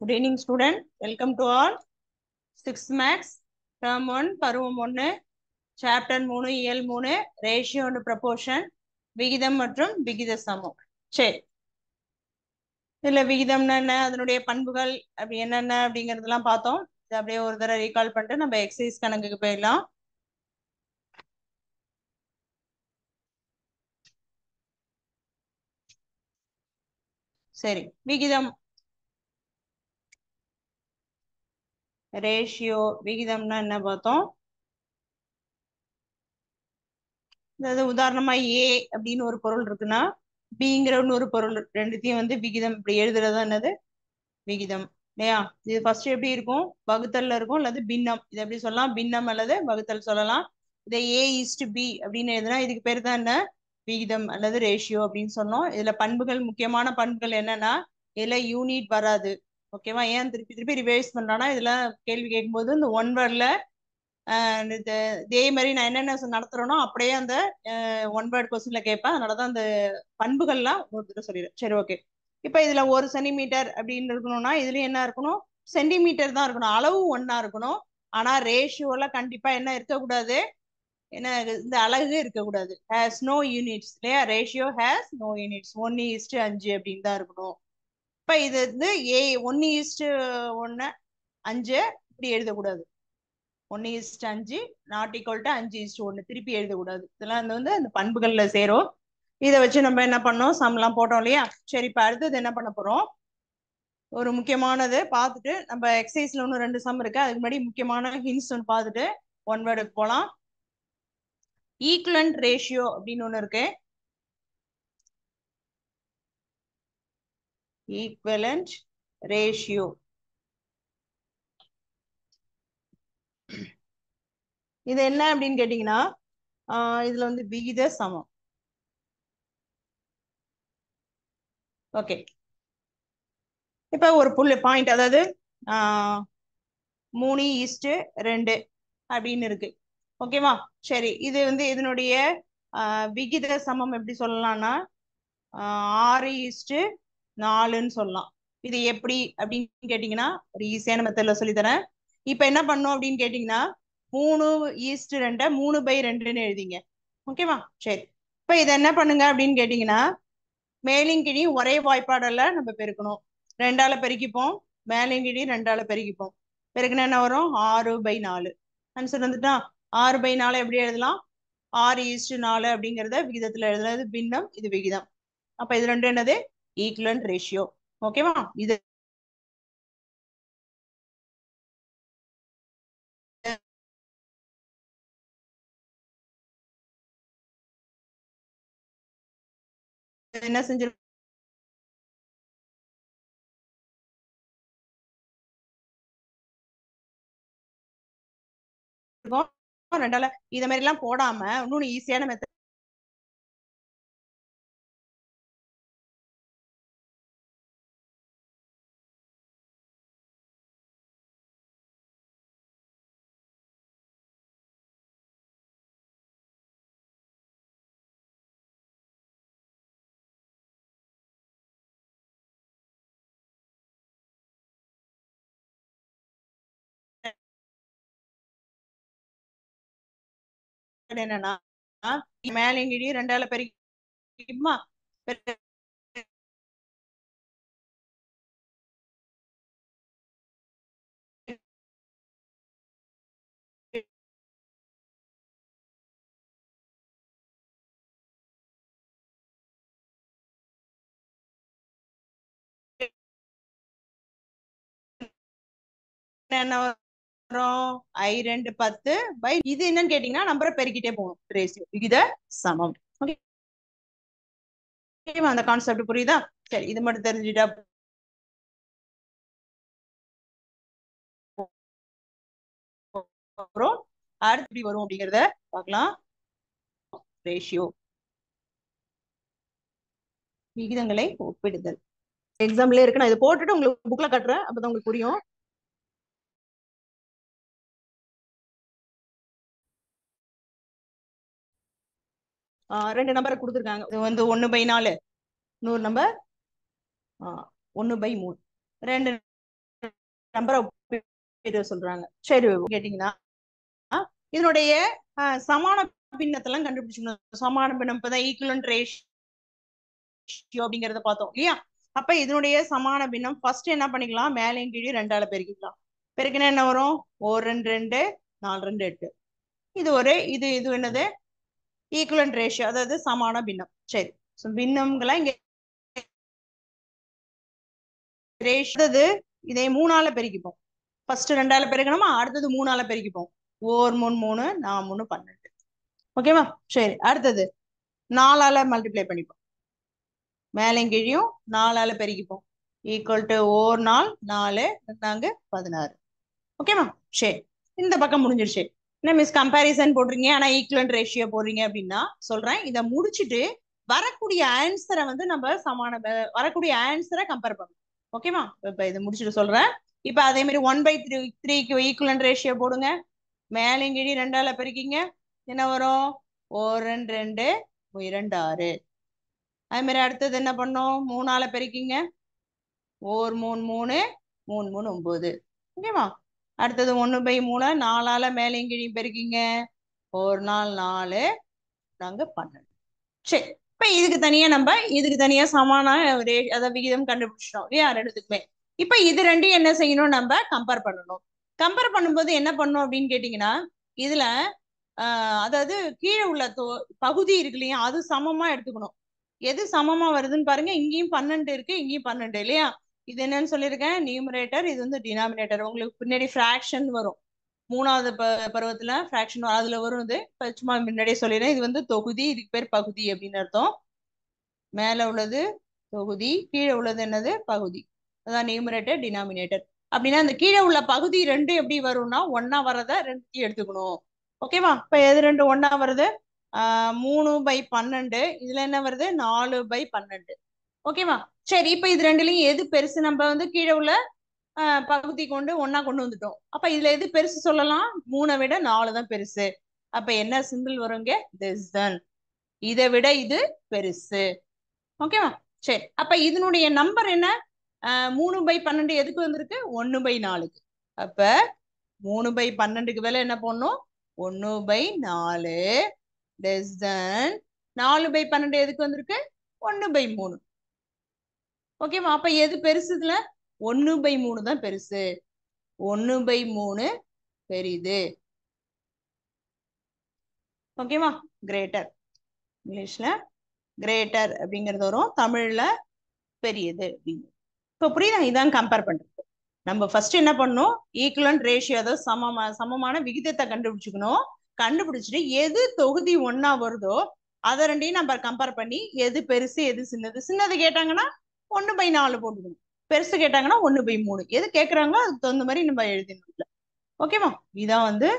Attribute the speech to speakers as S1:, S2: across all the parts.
S1: Good evening, student. Welcome to all. 6th Max, Term 1, பருவம் 1, Chapter 3, இயல் 3, Ratio and Proportion, விகிதம் மற்றும் விகித சமம். சரி, இதுல விகிதம்னா என்ன, அதனுடைய பண்புகள் அப்படி என்னென்ன அப்படிங்கறதெல்லாம் பார்த்தோம். இது அப்படியே ஒரு தடவை ரீகால் பண்ணிட்டு நம்ம எக்ஸசைஸ் கணக்குக்கு போயிடலாம். சரி, விகிதம், ரேஷியோ, விகிதம்னா என்ன பார்த்தோம். அதாவது உதாரணமா ஏ அப்படின்னு ஒரு பொருள் இருக்குன்னா பிங்கிற ஒரு பொருள், ரெண்டுத்தையும் வந்து விகிதம் இப்படி எழுதுறதா என்னது விகிதம் இல்லையா. இது ஃபர்ஸ்ட் எப்படி இருக்கும், வகுத்தல்ல இருக்கும் அல்லது பின்னம். இது எப்படி சொல்லலாம், பின்னம் அல்லது வகுத்தல் சொல்லலாம். இதை ஏ இஸ்டு பி அப்படின்னு எழுதுனா இதுக்கு பேர் தான் என்ன, விகிதம் அல்லது ரேஷியோ அப்படின்னு சொன்னோம். இதுல பண்புகள், முக்கியமான பண்புகள் என்னன்னா, இதுல யூனிட் வராது. ஓகேவா, ஏன் திருப்பி திருப்பி ரிவைஸ் பண்றானா, இதுல கேள்வி கேட்கும்போது இந்த ஒன் வேர்ட்ல இதே மாதிரி நான் என்னென்ன நடத்துறேனோ அப்படியே அந்த ஒன் வேர்ட் கொஸ்டின்ல கேட்பேன். அதனாலதான் அந்த பண்புகள்லாம் ஒரு தடவை சொல்லிடுறேன். சரி, ஓகே. இப்ப இதுல 1 சென்டிமீட்டர் அப்படின்னு இருக்கணும்னா இதுலயும் என்ன இருக்கணும், சென்டிமீட்டர் தான் இருக்கணும், அளவு ஒன்னா இருக்கணும். ஆனா ரேஷியோல கண்டிப்பா என்ன இருக்கக்கூடாது, என்ன இந்த அலகு இருக்கக்கூடாது. ஹேஸ் நோ யூனிட்ஸ் இல்லையா, ரேஷியோ ஹேஸ் நோ யூனிட்ஸ். 1:5 அப்படின்னு தான் இருக்கணும். இப்ப இது வந்து 1:1 5 இப்படி எழுதக்கூடாது. 1:5 நாட் ஈக்குவல் டு 5:1 திருப்பி எழுதக்கூடாது. இதெல்லாம் வந்து அந்த பண்புகள்ல சேரும். இதை வச்சு நம்ம என்ன பண்ணோம், சம்லாம் போட்டோம் இல்லையா. சரி, இப்ப அடுத்தது என்ன பண்ண போறோம், ஒரு முக்கியமானது பார்த்துட்டு நம்ம எக்ஸசைஸ்ல ஒன்று 2 சம் இருக்கு. அதுக்கு முன்னாடி முக்கியமான ஹிண்ட்ஸ் ஒன்று பார்த்துட்டு ஒன் வேர்டுக்கு போகலாம். ஈக்குவலன்ட் ரேஷியோ அப்படின்னு ஒன்று இருக்கு. ஈக்குவலன்ட் ரேஷியோ இது என்ன அப்படின்னு கேட்டீங்கன்னா, இதுல வந்து விகித சமம். ஓகே, இப்ப ஒரு புள்ளி பாயிண்ட், அதாவது 3:2 அப்படின்னு இருக்கு. ஓகேவா, சரி. இது வந்து இதனுடைய விகித சமம் எப்படி சொல்லலாம்னா 6:4ன்னு சொல்லலாம். இது எப்படி அப்படின்னு கேட்டீங்கன்னா ஒரு ஈஸியான மெத்தட்ல சொல்லித்தரேன். இப்ப என்ன பண்ணும் அப்படின்னு கேட்டீங்கன்னா 3:2 3/2ன்னு எழுதிங்க. ஓகேவா, சரி. இப்ப இதை என்ன பண்ணுங்க அப்படின்னு கேட்டீங்கன்னா, மேலும் கீழே ஒரே வாய்ப்பாடல்ல நம்ம பெருக்கணும். 2ஆல பெருக்கிப்போம், மேலும் கீழே 2ஆல பெருக்கிப்போம். பெருக்குனா என்ன வரும், 6/4. ஆன்சர் வந்துட்டா. 6/4 எப்படி எழுதலாம், 6:4 அப்படிங்கறத விகிதத்துல எழுதலாம். இது பின்னம், இது விகிதம். அப்ப இது ரெண்டு என்னது, ஈக்குவலன்ட் ரேஷியோ. ஓகேவா, இது என்ன செஞ்சிருக்கோம், ரெண்டால இத மாதிரி எல்லாம் போடாம இன்னொன்னு ஈஸியான மெத்தட் என்னன்னா, மேலையும் கீழையும் 2ஆல பெருக்கிக்குமா, என்ன வரும், I2 10 பை இது என்னன்னு கேட்டீங்கன்னா நம்பரை பெருக்கிட்டே போகணும். ரேஷியோ, விகித சமம். ஓகே, அந்த கான்செப்ட் புரியுதா. சரி, இது மட்டும் தெரிஞ்சுட்டா அப்புறம் அடுத்து எப்படி வரும் அப்படிங்கறத பார்க்கலாம். ரேஷியோ, விகிதங்களை ஒப்பிடுதல். எக்ஸாம்ல இருக்கு, நான் இதை போட்டுட்டு உங்களுக்கு புக்ல கட்டுறேன், அப்பதான் உங்களுக்கு புரியும். ரெண்டு நம்பரை கொடுத்துருக்காங்க. இது வந்து 1/4, 100 நம்பர் 1/3. ரெண்டு நம்பரை ஒப்பிட சொல்றாங்க. சரி கேட்டீங்கன்னா இதனுடைய சமான பின்னத்தெல்லாம் கண்டுபிடிச்சுக்கணும். சமான பின்னம் இப்பதான் ஈக்குவலன்ட் ரேஷியோ அப்படிங்கறத பார்த்தோம் இல்லையா? அப்ப இதனுடைய சமான பின்னம் ஃபர்ஸ்ட் என்ன பண்ணிக்கலாம், மேலையும் கீழே 2ஆல பெருக்கிக்கலாம். பெருக்கினா என்ன வரும்? 1 2 2 4 2 8. இது ஒரு இது என்னது? ஈக்குவலன்ட் ரேஷியோ, அதாவது சமான பின்னம். சரி, பின்னம்களை இங்க ரேஷியோ இதை 3ஆல பெருக்கிப்போம். ஃபர்ஸ்ட் 2ஆல பெருக்கணுமா, அடுத்தது 3ஆல பெருக்கிப்போம். 4 3 3 4 3 12. ஓகேவா? சரி, அடுத்தது 4ஆல மல்டிப்ளை பண்ணிப்போம். மேலையும் கீழியும் 4ஆல பெருக்கிப்போம். Equal to 1 4 4 4 16. ஓகேவா? சரி, இந்த பக்கம் முடிஞ்சிருச்சு. என்ன மிஸ் கம்பேரிசன் போடுறீங்க ஆனா ஈக்குவலன்ட் ரேஷியோ போடுறீங்க அப்படின்னா சொல்றேன், இதை முடிச்சுட்டு வரக்கூடிய ஆன்சரை வந்து நம்ம வரக்கூடிய ஆன்சரை கம்பேர் பண்ணணும். ஓகேவா? இப்ப இதை முடிச்சுட்டு சொல்றேன். இப்ப அதே மாதிரி 1/3க்கு ஈக்குவலன்ட் ரேஷியோ போடுங்க. மேலையும் கீழி 2ஆல பெருக்கிங்க. என்ன வரும்? 1 2 2 2 6. அதே மாதிரி அடுத்தது என்ன பண்ணோம்? 3ஆல பெருக்கிங்க. 1 3 3 3 3 9. ஓகேவா? அடுத்தது 1/3 4ஆல மேலையும் கீழியும் பெருக்கிங்க. 1 4 4 நாங்க 12. சரி, இப்ப இதுக்கு தனியா சமான அதாவது விகிதம் கண்டுபிடிச்சிட்டோம் இல்லையா ரெண்டுத்துக்குமே. இப்ப இது ரெண்டையும் என்ன செய்யணும், நம்ம கம்பேர் பண்ணணும். கம்பேர் பண்ணும்போது என்ன பண்ணணும் அப்படின்னு கேட்டீங்கன்னா, இதுல அதாவது கீழே உள்ள பகுதி இருக்கு இல்லையா, அது சமமா எடுத்துக்கணும். எது சமமா வருதுன்னு பாருங்க. இங்கேயும் 12 இருக்கு, இங்கேயும் 12 இல்லையா? இது என்னன்னு சொல்லியிருக்கேன், நியூமரேட்டர், இது வந்து டினாமினேட்டர். உங்களுக்கு பின்னாடி ஃபிராக்ஷன் வரும். 3வது பருவத்துல ஃபிராக்ஷன் அதுல வரும். இது சும்மா முன்னாடியே சொல்லிடுறேன், இது வந்து தொகுதி, இதுக்கு பேர் பகுதி அப்படின்னு அர்த்தம். மேல உள்ளது தொகுதி, கீழே உள்ளது என்னது? பகுதி. அதான் நியூமரேட்டர் டினாமினேட்டர். அப்படின்னா இந்த கீழே உள்ள பகுதி 2 எப்படி வரும்னா, ஒன்னா வரத 2 எடுத்துக்கணும். ஓகேவா? இப்ப எது 2 ஒன்னா வருது? 3/12. இதுல என்ன வருது? 4/12. ஓகேவா? சரி, இப்ப இது ரெண்டுலயும் எது பெருசு? நம்ம வந்து கீழே உள்ள பகுதி கொண்டு ஒன்னா கொண்டு வந்துட்டோம். அப்ப இதுல எது பெருசு சொல்லலாம்? 3 விட 4 தான் பெருசு. அப்ப என்ன சிம்பிள் வருங்க? திஸ் தன். இதை விட இது பெருசு. ஓகேவா? சரி, அப்ப இதனுடைய நம்பர் என்ன? 3/12 எதுக்கு வந்திருக்கு? 1/4க்கு. அப்ப 3/12க்கு வேலை என்ன பண்ணும்? 1/4 less than 4/12 எதுக்கு வந்திருக்கு? 1/3. ஓகேவா? அப்ப எது பெருசு? இதுல 1/3 தான் பெருசு. 1/3 பெரிது. ஓகேவா? கிரேட்டர். இங்கிலீஷ்ல கிரேட்டர் அப்படிங்கிறது வரும், தமிழ்ல பெரியது அப்படிங்கிறது. இப்போ புரியுதா? இதான் கம்பேர் பண்றது. நம்ம ஃபர்ஸ்ட் என்ன பண்ணணும், ஈக்குவலன்ட் ரேஷியோ, அதாவது சமமான விகிதத்தை கண்டுபிடிச்சுக்கணும். கண்டுபிடிச்சிட்டு எது தொகுதி ஒன்னா வருதோ அதை ரெண்டையும் நம்ம கம்பேர் பண்ணி எது பெருசு எது சின்னது. சின்னது கேட்டாங்கன்னா 1/4 போட்டுக்கணும், பெருசு கேட்டாங்கன்னா 1/3. எது கேட்கறாங்களோ அதுக்கு தகுந்த மாதிரி நம்ம எழுதிடணும். ஓகேவா? இதான் வந்து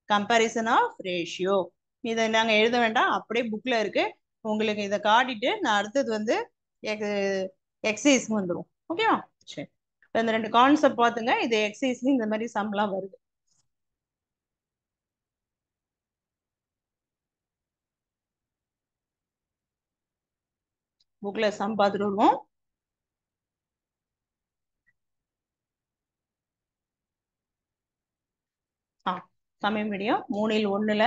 S1: கம்பேரிசன் ஆஃப் ரேஷியோ. இதை நாங்க எழுத வேண்டாம், அப்படியே புக்ல இருக்கு. உங்களுக்கு இதை காட்டிட்டு நான் அடுத்தது வந்து எக்ஸசைஸ்க்கு வந்துடும். ஓகேவா? சரி, இந்த 2 கான்செப்ட் பாத்துங்க. இது எக்ஸசைஸ்ல இந்த மாதிரி சம்லாம் வருது. புக்ல சம் பார்த்துட்டு வருவோம். சமய மீடியம் 3ல் 1ல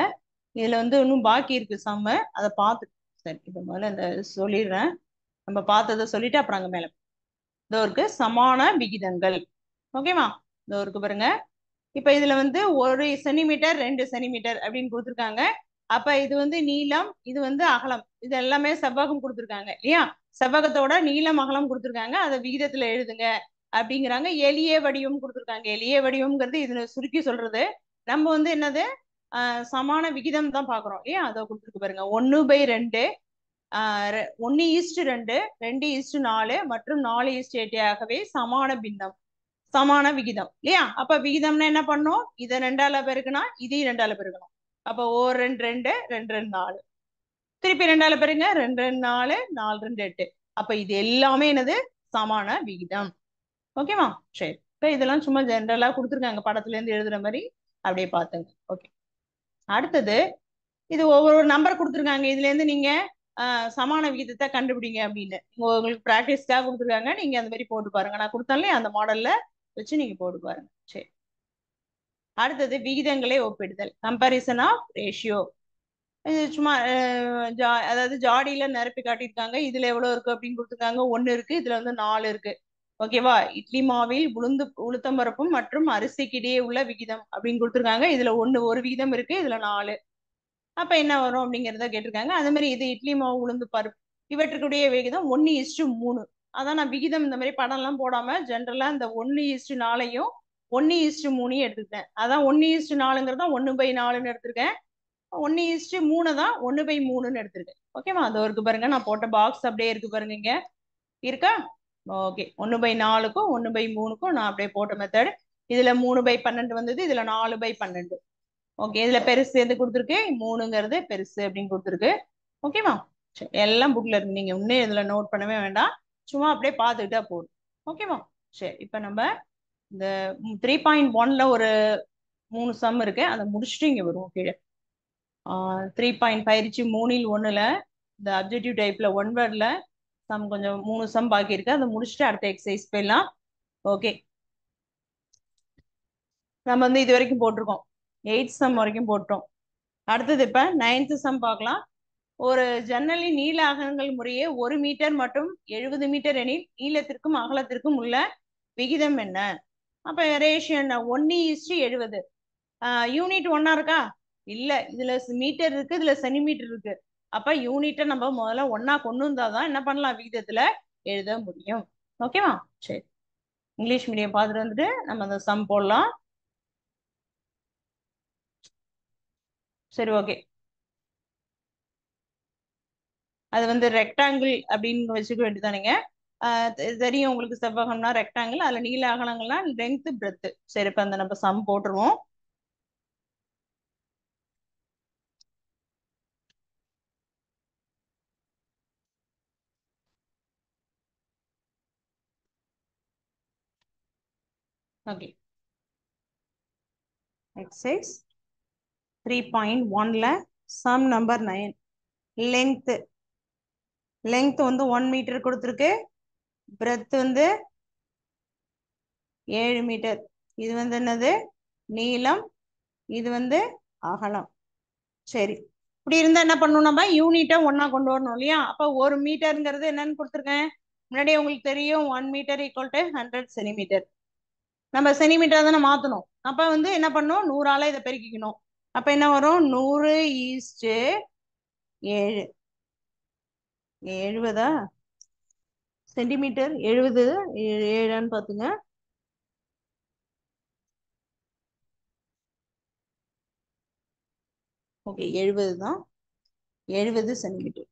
S1: இதுல வந்து இன்னும் பாக்கி இருக்கு சம்ம, அதை பார்த்து. சரி, இப்ப முதல்ல இந்த சொல்லிடுறேன். நம்ம பார்த்ததை சொல்லிட்டு அப்புறம் அங்க மேல இதோ இருக்கு சமான விகிதங்கள். ஓகேவா? இதோ இருக்கு பாருங்க. இப்ப இதுல வந்து 1 சென்டிமீட்டர் 2 சென்டிமீட்டர் அப்படின்னு கொடுத்துருக்காங்க. அப்ப இது வந்து நீளம், இது வந்து அகலம். இது எல்லாமே செவ்வகம் கொடுத்துருக்காங்க இல்லையா? செவ்வகத்தோட நீளம் அகலம் கொடுத்துருக்காங்க, அதை விகிதத்துல எழுதுங்க அப்படிங்கிறாங்க. எளிய வடிவம் கொடுத்துருக்காங்க. எளிய வடிவம்ங்கிறது இதுல சுருக்கி சொல்றது. நம்ம வந்து என்னது, சமான விகிதம் தான் பாக்குறோம் இல்லையா? அதை கொடுத்துருக்கு பாருங்க. 1/2, 1:2, 2:4 மற்றும் 4:8 ஆகவே சமான பின்னம், சமான விகிதம் இல்லையா? அப்ப விகிதம்னா என்ன பண்ணும்? இதை 2ஆல பெருக்குனா இதையும் 2ஆல பெருக்கணும். அப்ப 1 2 2 2 2 4. திருப்பி 2ஆல பெருங்க. 2 2 4 4 2 8. அப்ப இது எல்லாமே என்னது? சமான விகிதம். ஓகேவா? சரி, இப்ப இதெல்லாம் சும்மா ஜென்ரலா கொடுத்துருக்காங்க, படத்துல இருந்து எழுதுற மாதிரி அப்படியே பாத்துங்க. ஓகே, அடுத்தது இது ஒவ்வொரு நம்பர் கொடுத்துருக்காங்க. இதுல இருந்து நீங்க சமான விகிதத்தை கண்டுபிடிங்க அப்படின்னு உங்களுக்கு பிராக்டிஸ்க்காக கொடுத்துருக்காங்க. நீங்க அந்த மாதிரி போட்டு பாருங்க. நான் கொடுத்தேன் அந்த மாடல்ல வச்சு நீங்க போட்டு பாருங்க. சரி, அடுத்தது விகிதங்களை ஒப்பிடுதல், கம்பாரிசன் ஆஃப் ரேஷியோ. இது சும்மா அதாவது ஜாடியில நிரப்பி காட்டியிருக்காங்க. இதுல எவ்வளவு இருக்கு அப்படின்னு கொடுத்துருக்காங்க. 1 இருக்கு, இதுல வந்து 4 இருக்கு. ஓகேவா? இட்லி மாவில் உளுத்தம் பருப்பும் மற்றும் அரிசிக்கு இடையே உள்ள விகிதம் அப்படின்னு கொடுத்துருக்காங்க. இதுல ஒரு விகிதம் இருக்கு, இதுல 4. அப்ப என்ன வரும் அப்படிங்கிறத கேட்டிருக்காங்க. அதே மாதிரி இது இட்லி மாவு உளுந்து பருப்பு இவற்றுக்குடைய விகிதம் 1:3. அதான் நான் விகிதம் இந்த மாதிரி படம் எல்லாம் போடாம ஜென்ரலா இந்த 1:4 1:3 எடுத்துக்கிட்டேன். அதான் 1:4ங்கிறத 1/4ன்னு எடுத்திருக்கேன். 1:3 தான் 1/3ன்னு எடுத்திருக்கேன். ஓகேவா? அது இருக்கு பாருங்க, நான் போட்ட பாக்ஸ் அப்படியே இருக்கு பாருங்க, இங்க இருக்கா? ஓகே, 1/4க்கும் 1/3க்கும் நான் அப்படியே போட்ட மெத்தட். இதுல 3/12 வந்தது, இதுல 4/12. ஓகே, இதுல பெருசு எது கொடுத்துருக்கு? 3ங்கிறது பெருசு அப்படின்னு கொடுத்துருக்கு. ஓகேவா? சரி, எல்லாம் புக்ல இருக்கு, நீங்க இன்னும் இதுல நோட் பண்ணவே வேண்டாம், சும்மா அப்படியே பார்த்துக்கிட்டா போதும். ஓகேவா? சரி, இப்ப நம்ம இந்த 3.1ல ஒரு 3 சம் இருக்கு, அதை முடிச்சுட்டு இங்க வருவோம் கீழே. 3.5 பயிற்சி 3ல் 1ல இந்த அப்ஜெக்டிவ் டைப்ல 1 வேர்ட்ல சம் கொஞ்சம் 3 சம் பாக்கி இருக்கு, அதை முடிச்சுட்டு அடுத்த எக்ஸசைஸ் போயிடலாம். ஓகே, நம்ம வந்து இது வரைக்கும் போட்டிருக்கோம், 8th சம் வரைக்கும் போட்டோம். அடுத்தது இப்ப 9th சம் பார்க்கலாம். ஒரு ஜன்னலின் நீள அகலங்கள் முறையே 1 மீட்டர் மற்றும் 70 மீட்டர் எனில் நீளத்திற்கும் அகலத்திற்கும் உள்ள விகிதம் என்ன? அப்ப ரேஷியோ என்ன? 1:70. யூனிட் ஒன்னா இருக்கா? இல்ல, இதுல மீட்டர் இருக்கு, இதுல சென்டிமீட்டர் இருக்கு. அப்ப யூனிட்டை நம்ம முதல்ல ஒன்னா கொண்டு வந்தாதான் என்ன பண்ணலாம், விகிதத்துல எழுத முடியும். ஓகேவா? சரி, இங்கிலீஷ் மீடியம் பார்த்துட்டு வந்துட்டு நம்ம அந்த சம் போடலாம். சரி, ஓகே. அது வந்து ரெக்டாங்கிள் அப்படின்னு வச்சுக்க வேண்டியதானுங்க. தெரியும் உங்களுக்கு, செவ்வகம்னா ரெக்டாங்கிள், அதுல நீள அகலங்கள்னா லெங்த் பிரெத். சரி, இப்ப அந்த நம்ம சம் போட்டுருவோம். ஓகே, எக்ஸசைஸ் 3.1ல சம் நம்பர் 9. லெங்த் வந்து 1 மீட்டர் கொடுத்துருக்கு, பிரெத் வந்து 7 மீட்டர். இது வந்து என்னது? நீளம். இது வந்து அகலம். சரி, இப்படி இருந்தா என்ன பண்ணணும், நம்ம யூனிட்டை ஒன்னா கொண்டு வரணும் இல்லையா? அப்ப 1 மீட்டருங்கிறது என்னன்னு கொடுத்துருக்கேன் முன்னாடியே உங்களுக்கு தெரியும், 1 மீட்டர் ஈக்குவல் டு 100 சென்டிமீட்டர். நம்ம சென்டிமீட்டர் தானே மாத்தணும். அப்ப வந்து என்ன பண்ணணும், 100ஆல இதை பெருக்கிக்கணும். அப்ப என்ன வரும்? 100:7. 70 சென்டிமீட்டர், 70 7 பாத்துங்க. ஓகே, 70 தான், 70 சென்டிமீட்டர்.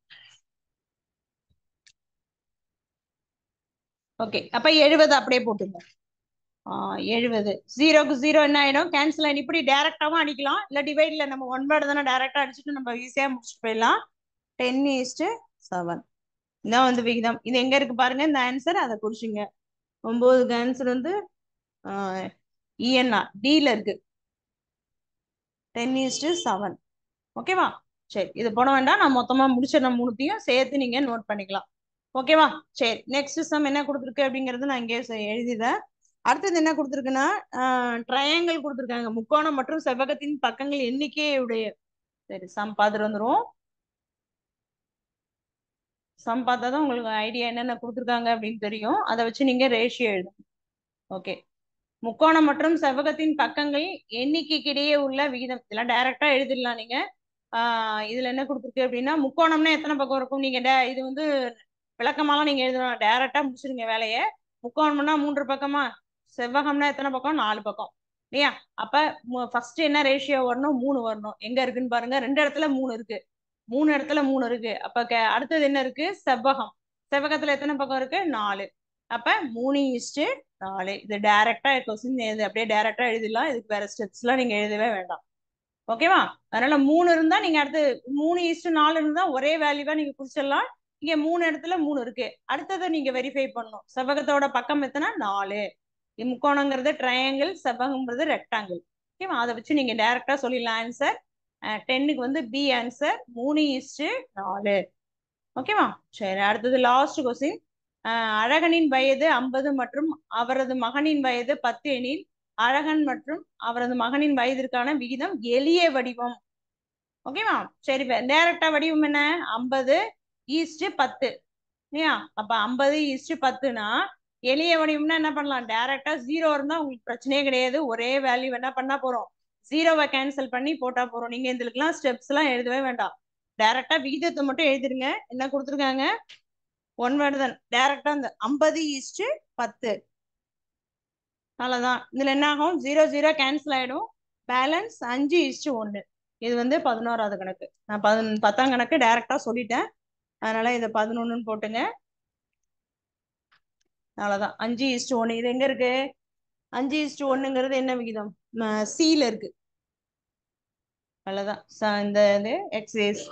S1: ஓகே, அப்ப 70 அப்படியே போட்டுங்க. 70 0க்கு 0 என்ன ஆயிடும்? கேன்சல் ஆயிடும். இப்படி டைரக்டாவும் அடிக்கலாம், இல்ல டிவைட்ல நம்ம 1 வேர்டு தானே டைரக்டா அடிச்சுட்டு நம்ம ஈஸியா முடிச்சுட்டு போயிடலாம். 10:7 இதான் வந்து விகிதம். இது எங்க இருக்கு பாருங்க, இந்த ஆன்சர், அதை குறிச்சுங்க. 9க்கு ஆன்சர் வந்து ENR Dல இருக்கு, 10:7. ஓகேவா? சரி, இது போட வேண்டாம், நான் மொத்தமா முடிச்சிடறேன், மூணுத்தையும் சேர்த்து நீங்க நோட் பண்ணிக்கலாம். ஓகேவா? சரி, நெக்ஸ்ட் சம் என்ன கொடுத்துருக்கு அப்படிங்கறது நான் இங்கே எழுதிடுறேன். அடுத்தது என்ன கொடுத்துருக்குன்னா, ட்ரையாங்கிள் கொடுத்துருக்காங்க, முக்கோணம் மற்றும் செவ்வகத்தின் பக்கங்கள் எண்ணிக்கையுடைய. சரி, சம் பார்த்துட்டு வந்துருவோம். சம் பார்த்தா தான் உங்களுக்கு ஐடியா என்னென்ன கொடுத்துருக்காங்க அப்படின்னு தெரியும், அதை வச்சு நீங்க ரேஷியோ எழுதும். ஓகே, முக்கோணம் மற்றும் செவ்வகத்தின் பக்கங்கள் எண்ணிக்கைக்கு இடையே உள்ள விகிதம். இதெல்லாம் டைரக்டா எழுதிடலாம் நீங்க. இதுல என்ன கொடுத்துருக்கு அப்படின்னா, முக்கோணம்னா எத்தனை பக்கம் இருக்கும்? நீங்க இது வந்து விளக்கமாலாம் நீங்க எழுதணும், டைரக்டா முடிச்சிருங்க வேலையை. முக்கோணம்னா 3 பக்கமா, செவ்வகம்னா எத்தனை பக்கம்? 4 பக்கம் இல்லையா? அப்ப ஃபர்ஸ்ட் என்ன ரேஷியோ வரணும்? 3 வரணும். எங்க இருக்குன்னு பாருங்க, 2 இடத்துல 3 இருக்கு, 3 இடத்துல 3 இருக்கு. அப்ப அடுத்தது என்ன இருக்கு? செவ்வகம். செவ்வகத்துல எத்தனை பக்கம் இருக்கு? 4. அப்ப 3:4. இது டைரக்டா கொஸ்டின் அப்படியே டைரக்டா எழுதிடலாம், இதுக்கு வேற ஸ்டெப்ஸ் எல்லாம் நீங்க எழுதவே வேண்டாம். ஓகேவா? அதனால 3 இருந்தா நீங்க அடுத்து 3:4 இருந்தா ஒரே வேல்யூவா நீங்க குறிச்சிடலாம். இங்க 3 இடத்துல 3 இருக்கு. அடுத்ததை நீங்க வெரிஃபை பண்ணணும், செவ்வகத்தோட பக்கம் எத்தனை? 4. முக்கோணங்கிறது ட்ரையாங்கிள், செவ்வகம்ங்கிறது ரெக்டாங்கிள். ஓகேவா? அதை வச்சு நீங்க டைரக்டா சொல்லிடலாம் ஆன்சர். 10க்கு வந்து பி ஆன்சர் 3:4. ஓகேவா? சரி, அடுத்தது லாஸ்ட் கொஸ்டின். அழகனின் வயது 50 மற்றும் அவரது மகனின் வயது 10 எனில் அழகன் மற்றும் அவரது மகனின் வயதிற்கான விகிதம் எளிய வடிவம். ஓகேவா? சரி, டைரக்டா வடிவம் என்ன? 50:10. இல்லையா? அப்ப 50:10னா எளிய வடிவம்னா என்ன பண்ணலாம்? டைரக்டா 0 இருந்தா உங்களுக்கு பிரச்சனையே கிடையாது. ஒரே வேல்யூ என்ன பண்ணா போறோம்? 0வை கேன்சல் பண்ணி போட்டா போறோம். நீங்க இதுக்கெல்லாம் ஸ்டெப்ஸ் எல்லாம் எழுதவே வேண்டாம். டைரக்டா விகிதத்தை மட்டும் எழுதிருங்க. என்ன கொடுத்துருக்காங்க? ஒன் வேர்டு தான். டைரக்டா இந்த 50:10. அவ்வளவுதான். இதுல என்ன ஆகும்? 0 0 கேன்சல் ஆயிடும். பேலன்ஸ் 5:1. இது வந்து 11வது கணக்கு. நான் 10ஆம் கணக்கு டைரக்டா சொல்லிட்டேன். அதனால இதை 11ன்னு போட்டுங்க. அவ்வளவுதான். 5:1. இது எங்க இருக்கு? 5:1ங்கிறது என்ன விகிதம்? சில இருக்கு. அவ்வளவுதான். இந்த இது எக்ஸைஸ்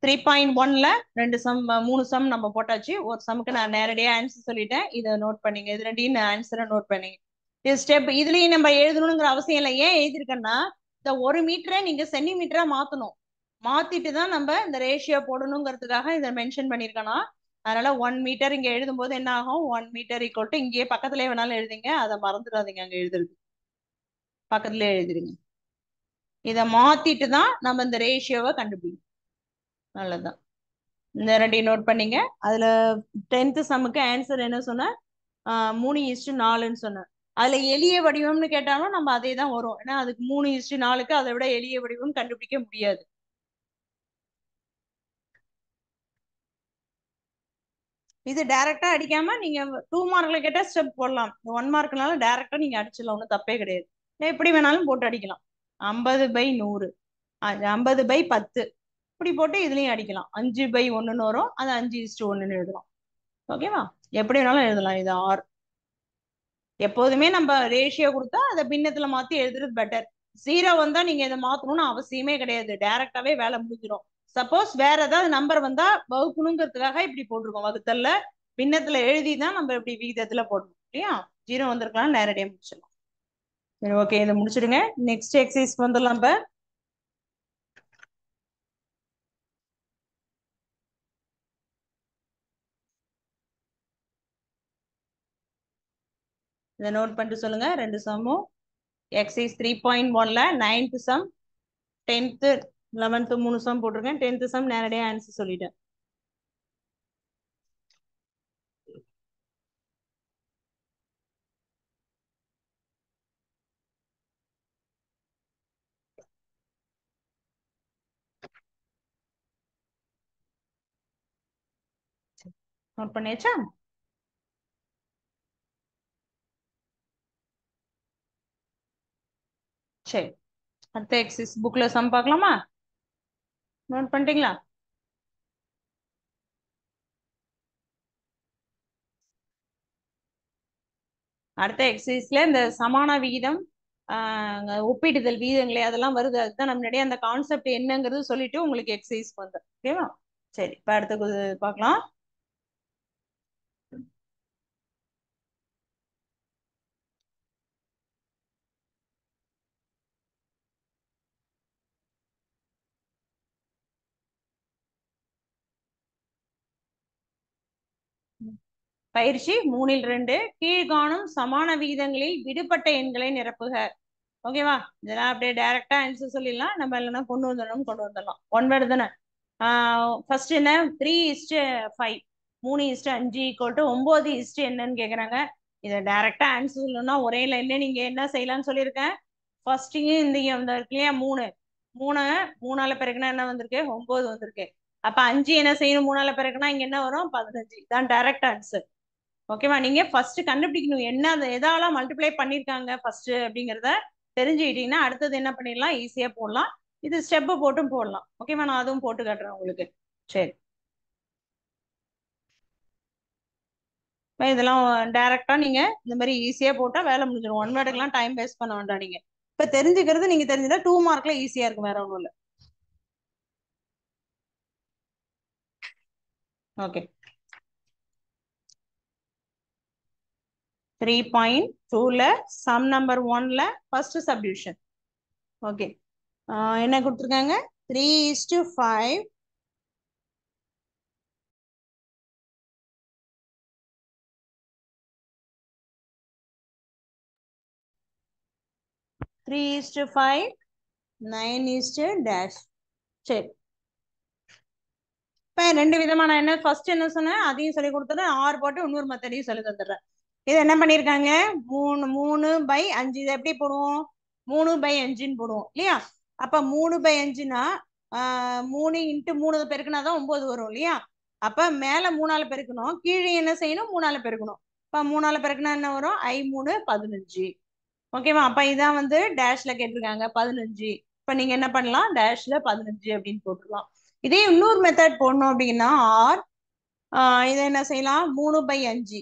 S1: 3.1ல 3 சம் நம்ம போட்டாச்சு. ஒரு சம்முக்கு நான் நேரடியா ஆன்சர் சொல்லிட்டேன். இதை நோட் பண்ணீங்க. இது ரெண்டையும் ஆன்சரை நோட் பண்ணீங்க. இது ஸ்டெப் இதுலயும் நம்ம எழுதணுங்கிற அவசியம் இல்லை. ஏன் எழுதிருக்கேன்னா, இந்த 1 மீட்டரை நீங்க சென்டிமீட்டரா மாத்தணும். மாத்திட்டு தான் நம்ம இந்த ரேஷியோ போடணுங்கிறதுக்காக இதை மென்ஷன் பண்ணிருக்கணும். அதனால 1 மீட்டர் இங்க எழுதும் போது என்ன ஆகும்? 1 மீட்டர் ஈக்குவல் டு இங்கேயே பக்கத்துலயே வேணாலும் எழுதுங்க. அதை மறந்துடாதீங்க. அங்க எழுதுறது பக்கத்துலயே எழுதிருங்க. இதை மாத்திட்டு தான் நம்ம இந்த ரேஷியோவை கண்டுபிடிக்கணும். நல்லதுதான். இந்த ரெண்டையும் நோட் பண்ணீங்க. அதுல 10th சம்முக்கு ஆன்சர் என்ன சொன்ன? 3:4ன்னு சொன்னேன். அதுல எளிய வடிவம்னு கேட்டாலும் நம்ம அதே தான் வரும். ஏன்னா அதுக்கு 3:4க்கு அதை விட எளிய வடிவம் கண்டுபிடிக்க முடியாது. இது டைரக்டா அடிக்காம நீங்க 2 மார்க்ல கேட்டா ஸ்டெப் போடலாம். 1 மார்க்னால டைரக்டா நீங்க அடிச்சிடலாம். ஒன்றும் தப்பே கிடையாது. எப்படி வேணாலும் போட்டு அடிக்கலாம். 50/100, 50/10 இப்படி போட்டு இதுலயும் அடிக்கலாம். 5/1ன்னு வரும். அது 5:1ன்னு எழுதலாம். ஓகேவா? எப்படி வேணாலும் எழுதலாம். இது ஆர். எப்போதுமே நம்ம ரேஷியோ கொடுத்தா அதை பின்னத்துல மாத்தி எழுதுறது பெட்டர். 0 வந்தா நீங்க இதை மாத்தணும்னு அவசியமே கிடையாது. டைரக்டாவே வேலை முடிஞ்சிடும். சப்போஸ் வேற ஏதாவது நம்பர் வந்தா வகுக்கணுங்கிறதுக்காக இப்படி போட்டிருக்கோம். வகுத்தல்ல பின்னத்துல எழுதி தான் நம்ம இப்படி விகிதத்துல போடணும். இல்லையா? 0 வந்திருக்கலாம், நேரடியா முடிச்சிடலாம். சரி, ஓகே, இதை முடிச்சிடுங்க. நெக்ஸ்ட் எக்ஸசைஸ் வந்துடலாம். இப்ப இதை நோட் பண்ணிட்டு சொல்லுங்க. 2 சம்மும் எக்ஸசைஸ் 3.1ல 9th sum, 10th 11th 3 sum போட்டிருக்கேன். 10th சம் நேரடியா ஆன்சர் சொல்லிட்டேன். நோட் பண்ணியாச்சா? சரி, அடுத்த எக்ஸசைஸ் புக்ல சம் பார்க்கலாமா? நோட் பண்ணிட்டீங்களா? அடுத்த எக்ஸசைஸ்ல இந்த சமான விகிதம், ஒப்பிடுதல் விகிதங்களே அதெல்லாம் வருது. அதுதான் நம்மளுடைய அந்த கான்செப்ட் என்னங்கிறது சொல்லிட்டு உங்களுக்கு எக்ஸசைஸ் வந்து. ஓகேவா? சரி, இப்ப அடுத்த பார்க்கலாம். பயிற்சி 3ல் 2 கீழ்காணும் சமான விகிதங்களில் விடுபட்ட எண்களை நிரப்புக. ஓகேவா? இதெல்லாம் அப்படியே டைரக்டா ஆன்சர் சொல்லிடலாம். நம்ம இல்லைன்னா கொண்டு வந்துடலாம். 1 வேர்டு தானே. ஃபர்ஸ்ட் என்ன? 3:5, 3:5 ஈக்குவல் டு 9 என்னன்னு கேக்குறாங்க. இதை டைரக்டா ஆன்சர் சொல்லணும்னா ஒரே லைன்ல நீங்க என்ன செய்யலாம்னு சொல்லியிருக்கேன். ஃபர்ஸ்டிங்க இந்த இருக்கு இல்லையா? 3 3ஆல பெருக்குனா என்ன வந்திருக்கு? 9 வந்திருக்கு. அப்ப 5 என்ன செய்யணும்? 3ஆல பெருக்குனா இங்க என்ன வரும்? 15. இதான் டைரக்ட் ஆன்சர். ஓகேவா? நீங்க ஃபர்ஸ்ட் கண்டுபிடிக்கணும் என்ன எதால மல்டிப்ளை பண்ணிருக்காங்க ஃபர்ஸ்ட் அப்படிங்கறத தெரிஞ்சுக்கிட்டீங்கன்னா அடுத்தது என்ன பண்ணிடலாம்? ஈஸியா போடலாம். இது ஸ்டெப் போட்டும் போடலாம். ஓகேவா? நான் அதுவும் போட்டு காட்டுறேன் உங்களுக்கு. சரி, இதெல்லாம் டைரக்டா நீங்க இந்த மாதிரி ஈஸியா போட்டா வேலை முடிஞ்சிடும். 1 வேர்டுக்கெல்லாம் டைம் வேஸ்ட் பண்ண வேண்டாம். நீங்க இப்ப தெரிஞ்சுக்கிறது நீங்க தெரிஞ்சதா 2 மார்க்ல ஈஸியா இருக்கும். வேற ஒண்ணும் இல்ல. ஓகே, 3.2ல சம் நம்பர் 1ல ஃபர்ஸ்ட் சப்டிவிஷன். ஓகே, என்ன கொடுத்துருக்காங்க? 3:5 3:5, 9:- சரி. இப்ப ரெண்டு விதமா நான் என்ன ஃபர்ஸ்ட் என்ன சொன்னேன் அதையும் சொல்லி கொடுத்துறேன், 6 போட்டு இன்னொரு மெத்தடையும் சொல்லி தந்துடுறேன். இது என்ன பண்ணிருக்காங்க, 3/5 இதை எப்படி போடுவோம், 3/5ன்னு போடுவோம் இல்லையா. அப்ப 3/5னா 3 × 3 பெருக்குனாதான் 9 வரும் இல்லையா. அப்ப மேல 3ஆல பெருக்கணும், கீழே என்ன செய்யணும், 3ஆல பெருக்கணும். இப்ப 3ஆல பெருக்குனா என்ன வரும், I3 15. ஓகேவா. அப்ப இதான் வந்து டேஷ்ல கேட்டிருக்காங்க 15. இப்ப நீங்க என்ன பண்ணலாம், டேஷ்ல 15 அப்படின்னு போட்டுடலாம். இதே இன்னொரு மெத்தட் போடணும் அப்படின்னா ஆர் இதை என்ன செய்யலாம், 3/5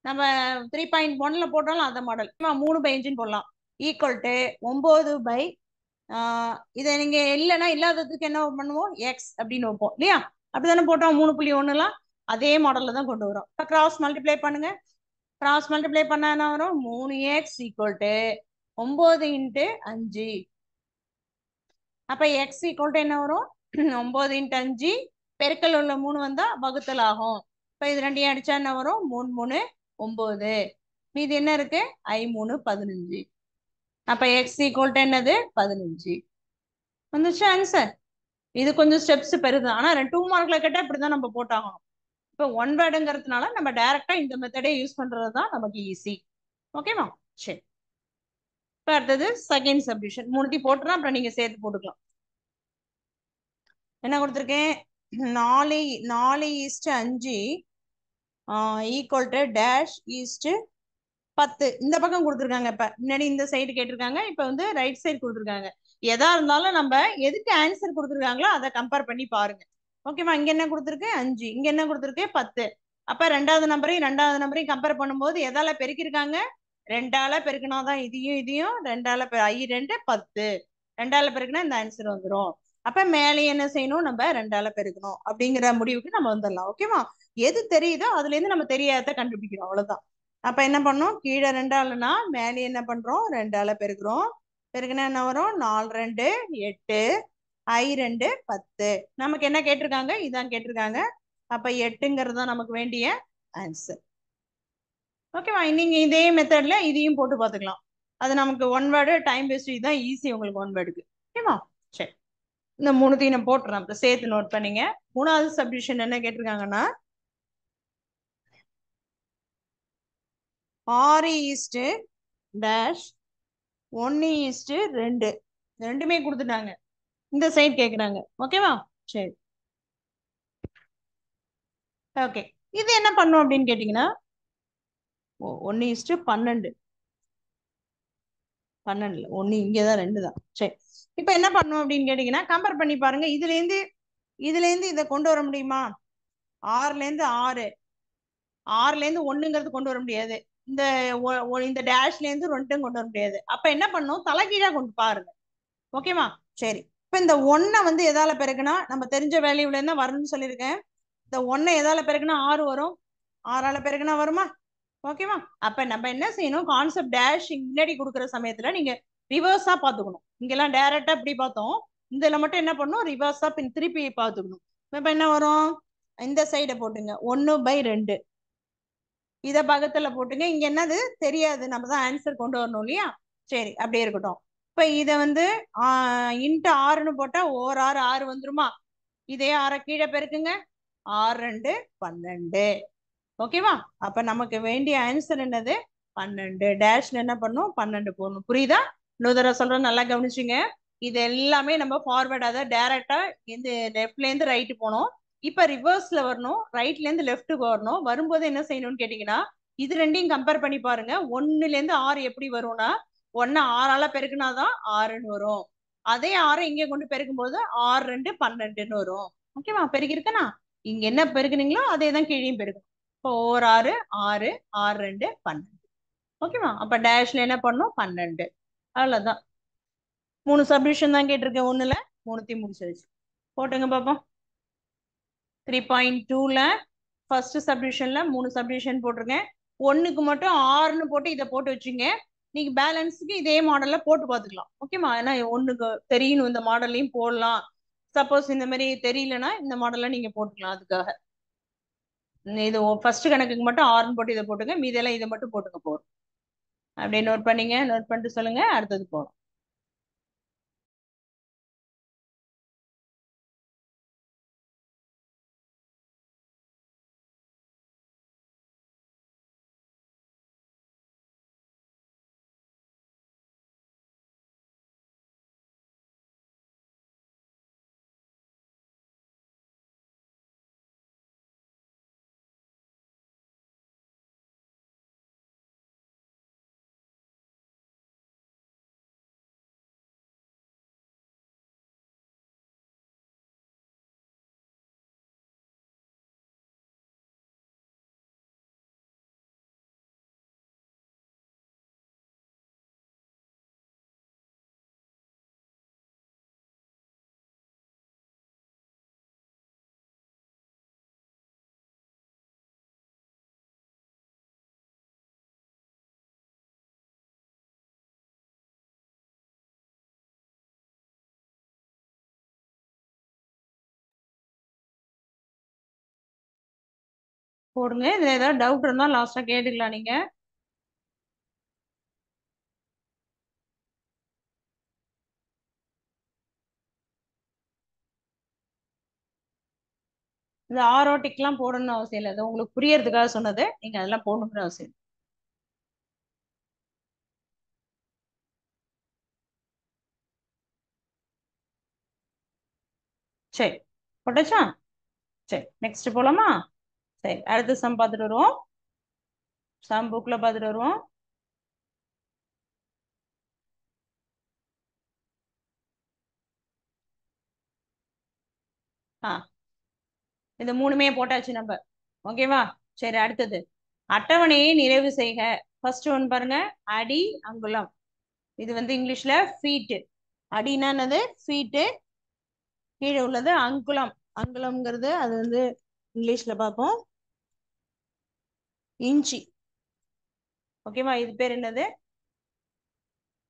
S1: நம்ம 3.1ல போட்டாலும் அந்த மாடல் 3/5ன்னு போடலாம். ஈக்குவல் டு 9 இதை நீங்க இல்லைன்னா இல்லாததுக்கு என்ன பண்ணுவோம், எக்ஸ் அப்படின்னு வைப்போம் இல்லையா. அப்படித்தானே போட்டோம் 3.1லாம் அதே மாடல்ல தான் கொண்டு வரோம். இப்போ கிராஸ் மல்டிப்ளை பண்ணுங்க, கிராஸ் மல்டிப்ளை பண்ணா என்ன வரும், 3x ஈக்குவல் டு 9 × 5. அப்ப x ஈக்குவல் டு என்ன வரும், 9 × 5 பெருக்கல் உள்ள 3 வந்தா வகுத்தல் ஆகும். இப்ப இது ரெண்டையும் அடிச்சா என்ன வரும், 3 3 9, மீதி என்ன இருக்கு, I3 15. அப்ப x ஈக்குவல் டு என்னது 15 வந்துச்சு ஆன்சர். இது கொஞ்சம் ஸ்டெப்ஸ் பெருது, ஆனா 2 மார்க்ல கேட்டா இப்படிதான் நம்ம போட்டாகணும். இப்போ 1 வேர்டுங்கிறதுனால நம்ம டைரக்டா இந்த மெத்தடே யூஸ் பண்றதுதான் நமக்கு ஈஸி. ஓகேவா. சரி. இப்போ அடுத்தது செகண்ட் சப்டிவிஷன், மூணுத்தையும் போட்டுறோம், அப்புறம் நீங்க சேர்த்து போட்டுக்கலாம். என்ன கொடுத்துருக்கேன், 4:5 ஈக்குவல் டு டேஷ் ஈஸ்ட் 10. இந்த பக்கம் கொடுத்துருக்காங்க. இப்ப முன்னாடி இந்த சைடு கேட்டிருக்காங்க, இப்ப வந்து ரைட் சைடு கொடுத்துருக்காங்க. எதா இருந்தாலும் நம்ம எதுக்கு ஆன்சர் கொடுத்துருக்காங்களோ அதை கம்பேர் பண்ணி பாருங்க. ஓகேவா. இங்க என்ன கொடுத்துருக்கு 5, இங்க என்ன கொடுத்துருக்கு 10. அப்ப ரெண்டாவது நம்பரையும் கம்பேர் பண்ணும்போது எதால பெருக்கிருக்காங்க, 2ஆல பெருக்கினாதான் இதையும் இதையும் 2ஆல I2 10, 2ஆல பெருக்கினா இந்த ஆன்சர் வந்துடும். அப்ப மேலே என்ன செய்யணும், நம்ம 2ஆல பெருக்கணும் அப்படிங்கிற முடிவுக்கு நம்ம வந்துடலாம். ஓகேவா. எது தெரியுதோ அதுல இருந்து நம்ம தெரியாத கண்டுபிடிக்கிறோம், அவ்வளவுதான். அப்ப என்ன பண்ணோம், கீழே 2ஆலனா மேலே என்ன பண்றோம், 2ஆல பெருக்கிறோம். பெருக்குனா என்ன வரும், 4 2 8, I2 10. நமக்கு என்ன கேட்டிருக்காங்க, இதான் கேட்டிருக்காங்க. அப்ப 8ங்கிறது தான் நமக்கு வேண்டிய ஆன்சர். ஓகேவா. நீங்க இதே மெத்தட்ல இதையும் போட்டு பார்த்துக்கலாம். அது நமக்கு 1 வேர்டு டைம் வேஸ்ட், இதுதான் ஈஸி உங்களுக்கு 1 வேர்டுக்கு. ஓகேவா. சரி. இந்த மூணுத்தையும் நான் போட்டுறேன், அப்புறம் சேர்த்து நோட் பண்ணீங்க. மூணாவது சப்டிவிஷன் என்ன கேட்டிருக்காங்கன்னா 6:- 1:2 ரெண்டுமே கொடுத்துட்டாங்க. இந்த சைடு கேக்குறாங்க. ஓகேவா. சரி. ஓகே. இது என்ன பண்ணும் அப்படின்னு கேட்டீங்கன்னா 1:12 12 1 இங்கதான் 2 தான். சரி. இப்ப என்ன பண்ணும் அப்படின்னு கேட்டீங்கன்னா கம்பேர் பண்ணி பாருங்க. இதுல இருந்து இதை கொண்டு வர முடியுமா, 6ல இருந்து 1ங்கிறது கொண்டு வர முடியாது. இந்த இந்த டேஷ்ல இருந்து 2 கொண்டு வர முடியாது. அப்ப என்ன பண்ணும், தலைகீழா கொண்டு பாருங்க. ஓகேவா. சரி. இப்ப இந்த 1 வந்து எதால பெருக்குனா நம்ம தெரிஞ்ச வேல்யூல இருந்தா வரணும்னு சொல்லியிருக்கேன். இந்த 1 எதால பெருக்குனா 6 வரும், 6ஆல பெருக்குனா வருமா. ஓகேவா. அப்ப நம்ம என்ன செய்யணும், கான்செப்ட் டேஷ் முன்னாடி கொடுக்குற சமயத்துல நீங்க ரிவர்ஸா பாத்துக்கணும். இங்கெல்லாம் டைரக்டா இப்படி பார்த்தோம், இதுல மட்டும் என்ன பண்ணணும், ரிவர்ஸா திருப்பி பாத்துக்கணும். இப்ப என்ன வரும், இந்த சைடை போட்டுங்க 1/2, இத பக்கத்துல போட்டுங்க. இங்க என்னது தெரியாது, நம்ம தான் ஆன்சர் கொண்டு வரணும் இல்லையா. சரி, அப்படியே இருக்கட்டும். இப்ப இத வந்து இன்ட்டு 6ன்னு போட்டா 6 வந்துருமா. இதே 6 கீழே பெருக்குங்க, 6 2 12. ஓகேவா. அப்ப நமக்கு வேண்டிய ஆன்சர் என்னது, 12. டேஷ்ல என்ன பண்ணும், 12 போடணும். புரியுதா. இன்னொரு தடவை சொல்றேன், நல்லா கவனிச்சுங்க. இது எல்லாமே நம்ம ஃபார்வர்ட், அதாவது டைரக்டா இந்த லெஃப்ட்ல இருந்து ரைட்டு போனோம். இப்ப ரிவர்ஸ்ல வரணும், ரைட்ல இருந்து லெஃப்ட்டுக்கு வரணும். வரும்போது என்ன செய்யணும்னு கேட்டீங்கன்னா இது ரெண்டையும் கம்பேர் பண்ணி பாருங்க. 1ல இருந்து 6 எப்படி வரும்னா 1 6ஆல பெருக்குனாதான் 6ன்னு வரும். அதே 6 இங்க கொண்டு பெருக்கும் போது 6 2 12ன்னு வரும். ஓகேவா. பெருக்கி இருக்கனா, இங்க என்ன பெருக்குனீங்களோ அதே தான் கீழையும் பெருக்கணும். இப்போ 6 6 6 2 12. ஓகேவா. அப்ப டேஷ்ல என்ன பண்ணும், 12. அவ்வளவுதான். 3 சப்டிவிஷன் தான் கேட்டிருக்கேன், 1ல 3த்தையும் முடிச்சிருச்சு. போட்டுங்க பாப்போம். 3.2ல ஃபர்ஸ்ட் சப்டிவிஷன்ல 3 சப்டிவிஷன் போட்டிருக்கேன். 1க்கு மட்டும் 6ன்னு போட்டு இதை போட்டு வச்சுங்க. நீங்க பேலன்ஸுக்கு இதே மாடல்ல போட்டு பார்த்துக்கலாம். ஓகேமா. ஏன்னா 1க்கு தெரியணும், இந்த மாடல்லையும் போடலாம். சப்போஸ் இந்த மாதிரி தெரியலன்னா இந்த மாடல்ல நீங்க போட்டுக்கலாம். அதுக்காக இது ஃபர்ஸ்ட் கணக்குக்கு மட்டும் 6ன்னு போட்டு இதை போட்டுங்க, மீதெல்லாம் இதை மட்டும் போட்டுக்க போறோம். அப்படியே நோட் பண்ணீங்க, நோட் பண்ணிட்டு சொல்லுங்க, அடுத்தது போகலாம். போடுங்க. இதுல ஏதாவது டவுட் இருந்தா லாஸ்டா கேட்டுக்கலாம் நீங்க. இந்த ஆரோட்டிக்லாம் போடணும்னு அவசியம் இல்லை, அது உங்களுக்கு புரியறதுக்காக சொன்னது. நீங்க அதெல்லாம் போடணும்னு அவசியம் இல்லை. சரி, போட்டாச்சா? சரி, நெக்ஸ்ட் போலாமா? சரி, அடுத்த சம் பார்த்துட்டு வருவோம். சம் புக்ல பார்த்துட்டு வருவோம். ஆ, இந்த மூணுமே போட்டாச்சு நம்ம. ஓகேவா? சரி, அடுத்தது அட்டவணையை நிறைவு செய்க. ஃபர்ஸ்ட் ஒன் பாருங்க, அடி அங்குலம். இது வந்து இங்கிலீஷ்ல ஃபீட். அடினா என்னது? ஃபீட்டு. கீழே உள்ளது அங்குலம். அங்குலம்ங்கிறது அது வந்து இங்கிலீஷ்ல பார்ப்போம், இன்ச்சி. ஓகேவா? இது பேர் என்னது?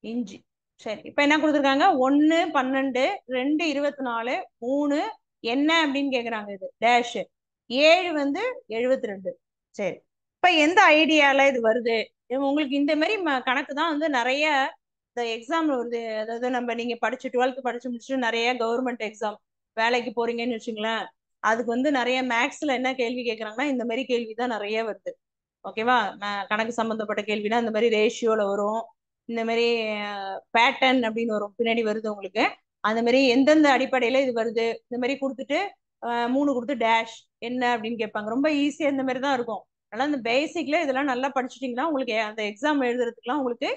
S1: இன்ச்சி. சரி, இப்ப என்ன கொடுத்துருக்காங்க? 1 12 2 24 3 என்ன அப்படின்னு கேக்குறாங்க. இது டேஷ். 7 வந்து 72. சரி, இப்ப எந்த ஐடியால இது வருது? உங்களுக்கு இந்த மாதிரி கணக்கு தான் வந்து நிறைய இந்த எக்ஸாம்ல வருது. அதாவது நம்ம நீங்க படிச்சு 12th படிச்சு முடிச்சுட்டு நிறைய கவர்மெண்ட் எக்ஸாம் வேலைக்கு போறீங்கன்னு வச்சுங்களேன், அதுக்கு வந்து நிறைய மேக்ஸ்ல என்ன கேள்வி கேட்கறாங்கன்னா இந்த மாதிரி கேள்வி தான் நிறைய வருது. ஓகேவா? கணக்கு சம்பந்தப்பட்ட கேள்வினா இந்த மாதிரி ரேஷியோல வரும், இந்த மாதிரி பேட்டர்ன் அப்படின்னு வரும், பின்னாடி வருது உங்களுக்கு. அந்த மாதிரி எந்தெந்த அடிப்படையில இது வருது, இந்த மாதிரி கொடுத்துட்டு 3 கொடுத்து டேஷ் என்ன அப்படின்னு கேட்பாங்க. ரொம்ப ஈஸியா இந்த மாதிரி தான் இருக்கும். அதனால இந்த பேசிக்ல இதெல்லாம் நல்லா படிச்சுட்டீங்கன்னா உங்களுக்கு அந்த எக்ஸாம் எழுதுறதுக்குலாம் உங்களுக்கு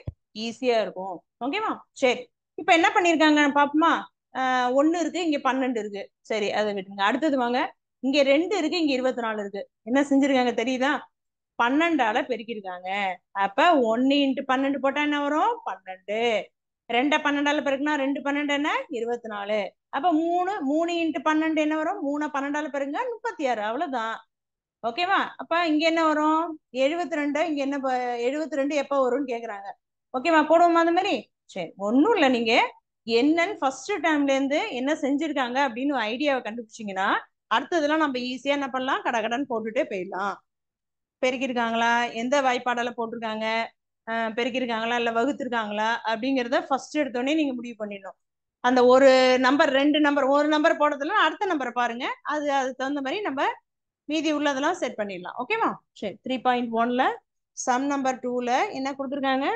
S1: ஈஸியா இருக்கும். ஓகேவா? சரி, இப்ப என்ன பண்ணிருக்காங்க பாப்போமா? 1 இருக்கு, இங்க 12 இருக்கு. சரி, அதை விட்டுருங்க. அடுத்தது வாங்க, இங்க 2 இருக்கு, இங்க 24 இருக்கு. என்ன செஞ்சிருக்காங்க தெரியுதா? 12ஆல பெருக்கிருக்காங்க. அப்ப 1 × 12 போட்டா என்ன வரும்? 12. 2 12ஆல பெருக்குனா 2 12 என்ன? 24. அப்ப 3 × 12 என்ன வரும்? 3 12ஆல பெருக்குங்க 36. அவ்வளவுதான். ஓகேவா? அப்ப இங்க என்ன வரும்? 72. இங்க என்ன 72 எப்ப வரும்னு கேக்குறாங்க. ஓகேவா? போடுவோமா அந்த மாதிரி? சரி, ஒன்னும் இல்ல. நீங்க என்னன்னு ஃபர்ஸ்ட் டைம்ல இருந்து என்ன செஞ்சிருக்காங்க அப்படின்னு ஐடியாவை கண்டுபிடிச்சீங்கன்னா அடுத்ததெல்லாம் நம்ம ஈஸியா என்ன பண்ணலாம்? கடகடன்னு போட்டுட்டே போயிடலாம். பெருக்கிருக்காங்களா, எந்த வாய்ப்பாடால போட்டிருக்காங்க, பெருக்கிருக்காங்களா இல்ல வகுத்திருக்காங்களா அப்படிங்கிறத ஃபர்ஸ்ட் எடுத்தோடனே நீங்க முடிவு பண்ணிடணும். அந்த ஒரு நம்பர் 2 நம்பர் ஒரு நம்பர் போடுறதுல அடுத்த நம்பரை பாருங்க, அதுக்கு தகுந்த மாதிரி நம்ம மீதி உள்ளதெல்லாம் செட் பண்ணிடலாம். ஓகேவா? சரி, 3.1ல சம் நம்பர் 2ல என்ன கொடுத்துருக்காங்க?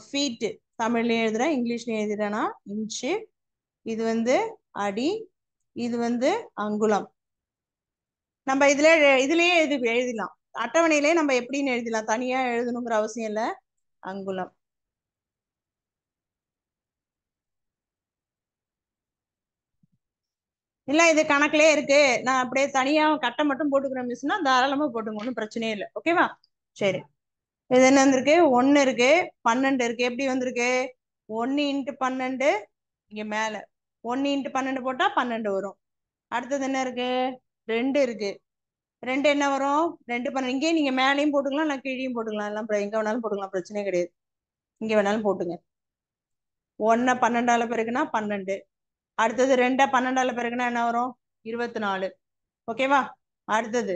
S1: ஃபீட். தமிழ்லயும் எழுதுறேன், இங்கிலீஷ்லயும் எழுதுறேன்னா இன்ச்சு. இது வந்து அடி, இது வந்து அங்குலம். நம்ம இதுலயே எழுதிடலாம். அட்டவணையிலே நம்ம எப்படின்னு எழுதலாம், தனியா எழுதணுங்கிற அவசியம் இல்ல. அங்குலம். இல்ல, இது கணக்குலயே இருக்கு, நான் அப்படியே தனியா கட்டை மட்டும் போட்டுக்கிறேன் மிஸ்னா தாராளமா போட்டுங்க, ஒன்றும் பிரச்சனையே இல்லை. ஓகேவா? சரி, இது என்ன வந்திருக்கு? 1 இருக்கு, 12 இருக்கு. எப்படி வந்திருக்கு? 1 × 12 இங்க மேல 1 × 12 போட்டா 12 வரும். அடுத்தது என்ன இருக்கு? 2 இருக்கு. 2 என்ன வரும்? 2 12. இங்கே நீங்க மேலையும் போட்டுக்கலாம், நான் கீழையும் போட்டுக்கலாம், எல்லாம் எங்க வேணாலும் போட்டுக்கலாம், பிரச்சனையே கிடையாது. இங்க வேணாலும் போட்டுங்க. 1 12ஆல பெருக்குனா 12. அடுத்தது 2 12ஆல பெருக்குனா என்ன வரும்? 24. ஓகேவா? அடுத்தது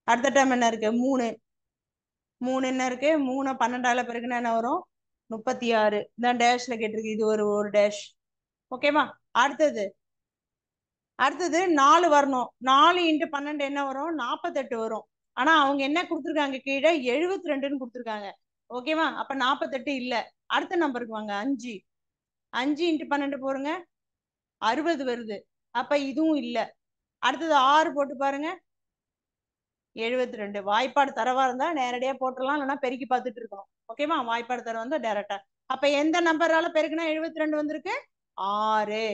S1: அடுத்த டைம் என்ன இருக்கு? 3. 3 என்ன இருக்கு? 3 12ஆல பெருக்குனா என்ன வரும்? 36. இதான் டேஷ்ல கேட்டிருக்கு. இது ஒரு டேஷ். ஓகேவா? அடுத்தது 4 வரணும். 4 × 12 என்ன வரும்? 48 வரும். ஆனா அவங்க என்ன கொடுத்துருக்காங்க? கீழே 72ன்னு கொடுத்துருக்காங்க. ஓகேவா? அப்ப 48 இல்ல. அடுத்த நம்பருக்கு வாங்க. 5 × 12 போருங்க, 60 வருது. அப்ப இதுவும் இல்ல. அடுத்தது 6 போட்டு பாருங்க, 72. வாய்ப்பாடு தரவா இருந்தா நேரடியா போட்டுடலாம், இல்லைன்னா பெருக்கி பார்த்துட்டு இருக்கணும். ஓகேவா? வாய்ப்பாடு தர வந்தா டைரக்டா. அப்ப எந்த நம்பரால பெருக்குனா 72 வந்திருக்கு? 6.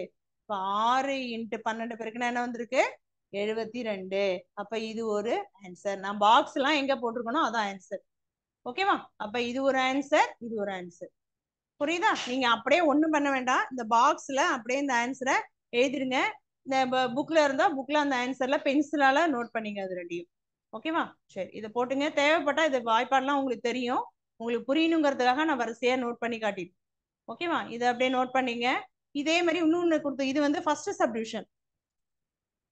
S1: இப்ப 6 × 12 பெருக்குனா என்ன வந்திருக்கு? 72. அப்ப இது ஒரு ஆன்சர். நான் பாக்ஸ் எல்லாம் எங்க போட்டிருக்கணும் அதான் ஆன்சர். ஓகேவா? அப்ப இது ஒரு ஆன்சர், இது ஒரு ஆன்சர். புரியுதா? நீங்க அப்படியே ஒண்ணும் பண்ண வேண்டாம். இந்த பாக்ஸ்ல அப்படியே இந்த ஆன்சரை எழுதிருங்க. இந்த புக்ல இருந்தா புக்ல அந்த ஆன்சர்ல பென்சிலால நோட் பண்ணிங்க அது ரெண்டையும். ஓகேவா? சரி, இதை போட்டுங்க. தேவைப்பட்டா இது வாய்ப்பாடுலாம் உங்களுக்கு தெரியும், உங்களுக்கு புரியணுங்கிறதுக்காக நான் வரிசையா நோட் பண்ணி காட்டிட்டேன். ஓகேவா? இதை அப்படியே நோட் பண்ணீங்க. இதே மாதிரி இன்னொன்னு கொடுத்து, இது வந்து ஃபர்ஸ்ட் சப்டிவிஷன்.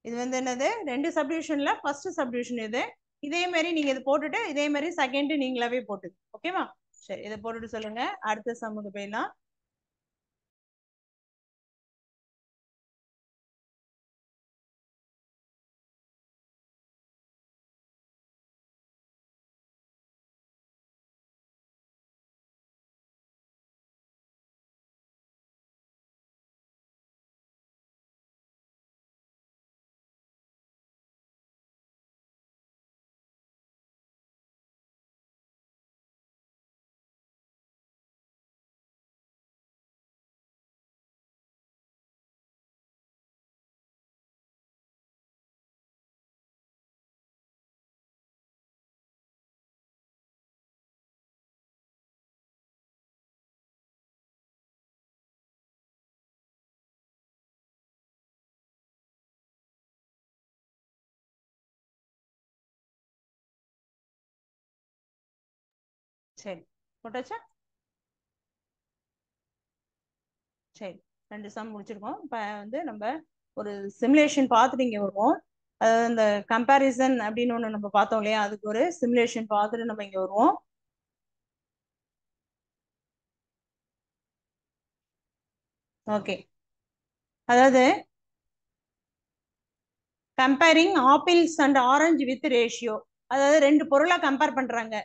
S1: இது வந்து என்னது? 2 சப்டிவிஷன்ல ஃபர்ஸ்ட் சப்டிவிஷன் இது. இதே மாதிரி நீங்க இது போட்டுட்டு இதே மாதிரி செகண்ட் நீங்களாவே போட்டு. ஓகேவா? சரி, இதை போட்டுட்டு சொல்லுங்க. அடுத்த சம்முக்கு போயிடலாம். சரி, போட்டாச்சா? சரி, 2 சம் முடிச்சிருக்கோம். இப்போ வந்து நம்ம ஒரு சிமுலேஷன் பார்த்துட்டு இங்கே வருவோம். அதாவது இந்த கம்பேரிசன் அப்படின்னு ஒன்று நம்ம பார்த்தோம் இல்லையா, அதுக்கு ஒரு சிமுலேஷன் பார்த்துட்டு நம்ம இங்கே வருவோம். ஓகே, அதாவது comparing apples and orange with ratio. அதாவது 2 பொருளை கம்பேர் பண்றாங்க.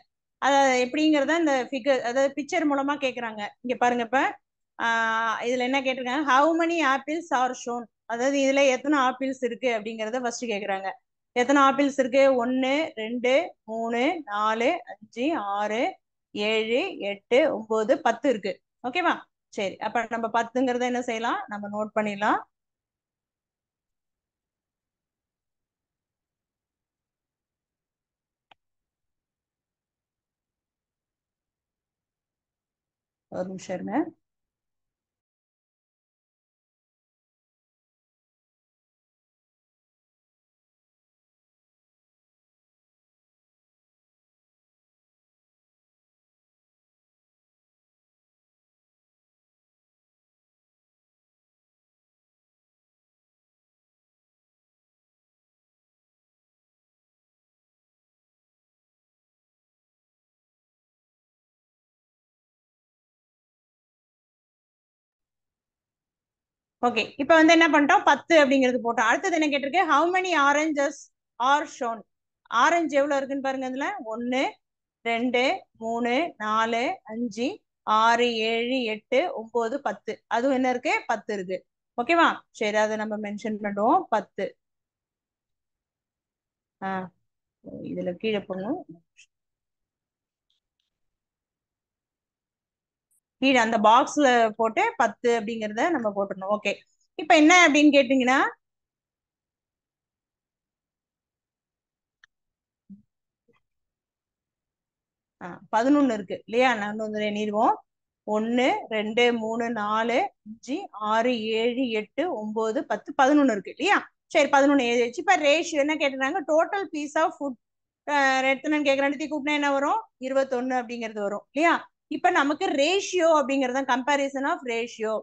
S1: அதாவது எப்படிங்கிறத இந்த ஃபிகர், அதாவது பிக்சர் மூலமா கேட்குறாங்க. இங்க பாருங்க. இப்ப இதுல என்ன கேட்டிருக்காங்க? How many apples R shown. அதாவது இதுல எத்தனை ஆப்பிள்ஸ் இருக்கு அப்படிங்கறத ஃபர்ஸ்ட் கேக்குறாங்க. எத்தனை ஆப்பிள்ஸ் இருக்கு? 1 2 3 4 5 6 7 8 9 10 இருக்கு. ஓகேவா? சரி, அப்ப நம்ம 10ங்கிறத என்ன செய்யலாம்? நம்ம நோட் பண்ணிடலாம். ஒரு நிமிஷம் இருங்க. ஓகே, இப்போ வந்து என்ன பண்ணிட்டோம்? 10 அப்படிங்கிறது போட்டோம். அடுத்தது என்ன கேட்டிருக்கு? How many oranges R shown. Orange எவ்வளவு இருக்குன்னு பாருங்க. இதுல 1 2 3 4 5 6 7 8 9 10. அதுவும் என்ன இருக்கு? 10 இருக்கு. ஓகேவா? சரி, அதை நம்ம மென்ஷன் பண்ணுவோம். 10. இதுல கீழே போடணும். கீழே அந்த பாக்ஸ்ல போட்டு 10 அப்படிங்கிறத நம்ம போட்டுடணும். ஓகே, இப்ப என்ன அப்படின்னு கேட்டீங்கன்னா, 11 இருக்கு இல்லையா? நான் வந்து எண்ணிடுவோம். 1 2 3 4 5 6 7 8 9 10 11 இருக்கு இல்லையா? சரி, 11 எழுதிச்சு. இப்ப ரேஷியோ என்ன கேட்டுறாங்க? டோட்டல் பீஸ் ஆஃப் ஃபுட் எத்தனைன்னு கேட்க, ரெண்டுத்தையும் கூட்டினா என்ன வரும்? 21 அப்படிங்கிறது வரும் இல்லையா? இப்ப நமக்கு ரேஷியோ அப்படிங்கறது கம்பேரிசன் ஆஃப் ரேஷியோ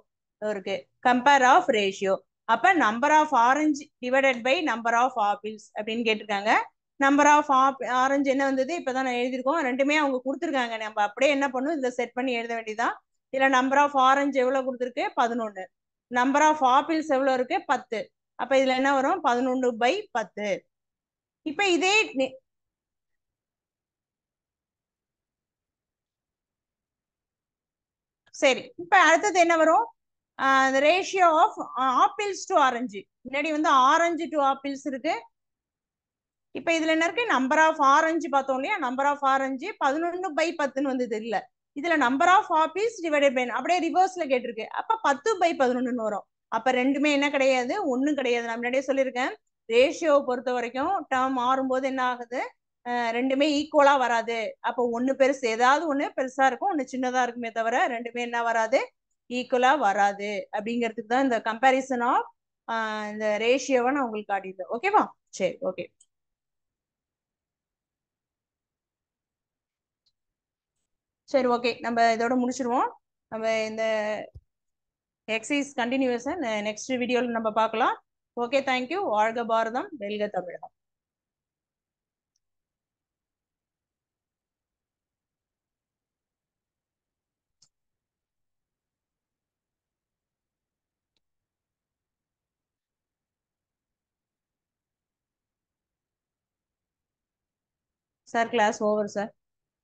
S1: இருக்கு. Compare of ratio. அப்ப number of orange divided by number of apples அப்படின்னு கேட்டிருக்காங்க. நம்பர் ஆஃப் ஆரஞ்சு என்ன வந்தது இப்பதான் நான் எழுதியிருக்கோம். ரெண்டுமே அவங்க கொடுத்துருக்காங்க. நம்ம அப்படியே என்ன பண்ணும், இதுல செட் பண்ணி எழுத வேண்டியதான். இதுல நம்பர் ஆஃப் ஆரஞ்சு எவ்வளவு கொடுத்துருக்கு? 11. நம்பர் ஆஃப் ஆப்பிள்ஸ் எவ்வளவு இருக்கு? 10. அப்ப இதுல என்ன வரும்? 11/10. இப்ப இதே சரி, இப்ப அடுத்தது என்ன வரும்? Ratio of apples to orange. முன்னாடி வந்து ஆரஞ்சு டு ஆப்பிள்ஸ் இருக்கு. இப்ப இதுல என்ன இருக்கு? நம்பர் ஆஃப் ஆரஞ்சு பார்த்தோம் இல்லையா? நம்பர் ஆஃப் ஆரஞ்சு 11/10 வந்தது இல்ல. இதுல number of apples divided by அப்படியே ரிவர்ஸ்ல கேட்டிருக்கு. அப்ப 10/11 வரும். அப்ப ரெண்டுமே என்ன கிடையாது? ஒண்ணும் கிடையாது. நான் முன்னாடியே சொல்லியிருக்கேன், ரேஷியோவை பொறுத்த வரைக்கும் டேர்ம் மாறும்போது என்ன ஆகுது? ரெண்டுமே ஈக்குவலா வராது. அப்போ ஒண்ணு பெருசு, ஏதாவது ஒண்ணு பெருசா இருக்கும், ஒண்ணு சின்னதா இருக்குமே தவிர ரெண்டுமே என்ன வராது? ஈக்குவலா வராது. அப்படிங்கிறதுக்கு தான் இந்த கம்பேரிசன் ஆஃப் இந்த ரேஷியோவை நான் உங்களுக்கு காட்டிட்டேன். ஓகேவா? சரி, ஓகே. சரி, ஓகே, நம்ம இதோட முடிச்சிருவோம். நம்ம இந்த எக்ஸசைஸ் கண்டினியூஸை நெக்ஸ்ட் வீடியோவில் நம்ம பார்க்கலாம். Okay, thank you. வாழ்க பாரதம், வெல்க Tamilagam. Sir, class over sir.